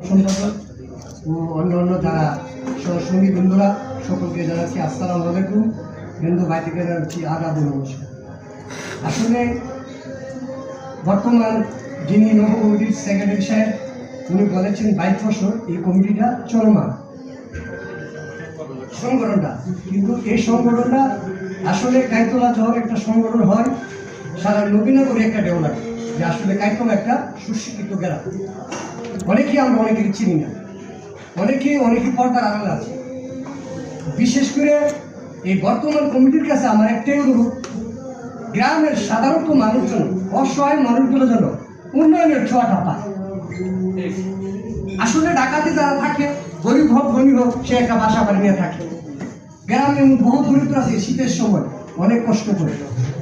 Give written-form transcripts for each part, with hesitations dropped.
সম্পাদক ও অন্যান্য যারা সহসঙ্গী বন্ধুরা সকলকে জানাচ্ছি আসসালামু আলাইকুম। হিন্দু ভাই থেকে জানাচ্ছি আদাব ও নমস্কার। আসলে বর্তমান যিনি নব কমিটির সেক্রেটারি সাহেব উনি বলেছেন 22 বছর এই কমিটিটা চলমান সংগঠনটা, কিন্তু এই সংগঠনটা আসলে কাইতলা যখন একটা সংগঠন হয় সারা নবীনগরে একটা ডেভেলপ যে আসলে কাইতলা একটা সুশিক্ষিত গ্রাম। অনেকেই আমরা অনেকের চিনি না, অনেকে পর্দার আড়ালে আছে। বিশেষ করে এই বর্তমান কমিটির কাছে আমার একটাই অনুরোধ, গ্রামের সাধারণত মানুষজন অসহায় মানুষগুলো যেন উন্নয়নের ছোঁয়াটা পায়। আসলে ঢাকাতে যারা থাকে গরিব হোক ধনী হোক সে একটা বাসা বাড়ি নিয়ে থাকে। গ্রামে বহু দরিদ্র আছে শীতের সময় অনেক কষ্ট করে,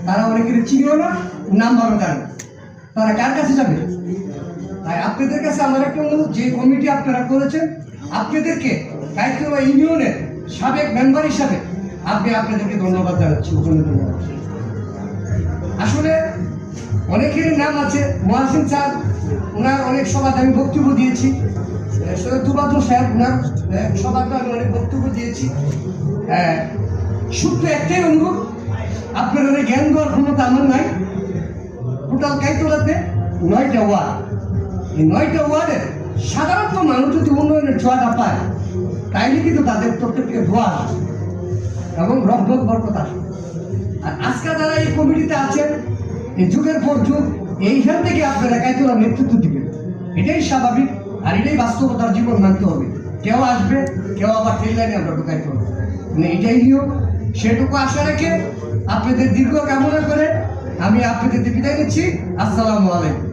তারা অনেকের চিনিও না, নাম্বারও দেয় না, তারা কার কাছে যাবে? তাই আপনাদের কাছে আমার একটা অনুরোধ, যে কমিটি আপনারা করেছেন আপনাদেরকে কাইতলা ইউনিয়নের সাবেক মেম্বার হিসাবে আপনাদেরকে ধন্যবাদ জানাচ্ছি। আসলে অনেকের নাম আছে, মহাসিন স্যার ওনার অনেক সভাতে আমি বক্তব্য দিয়েছি, সৈয়দ তুবাদুল সাহেব ওনার সভাতে আমি অনেক বক্তব্য দিয়েছি। শুধু একটাই অনুরোধ, আপনাদের জ্ঞান দেওয়ার ক্ষমতা আমার নাই। টোটাল কাইতলাতে 9টা ওয়ার্ড, এই 9টা ওয়ার্ডের সাধারণত মানুষ যদি উন্নয়নের ছোঁয়াটা পায় তাইলে কিন্তু তাদের প্রত্যেককে দোয়া আসবে এবং রহমত বরকত আসবে। আর আজকে যারা এই কমিটিতে আছেন, এই যুগের পর যুগ এইখান থেকে আপনারা কাইতলার নেতৃত্ব দিবেন, এটাই স্বাভাবিক আর এটাই বাস্তবতার জীবন মানতে হবে। কেউ আসবে, কেউ আবার ট্রেন লাইনে আমরা ঢুকাইতে হবে, মানে এটাই নিয়ম। সেটুকু আশা রেখে আপনাদের দীর্ঘ কামনা করে আমি আপনাদের বিদায় নিচ্ছি। আসসালামু আলাইকুম।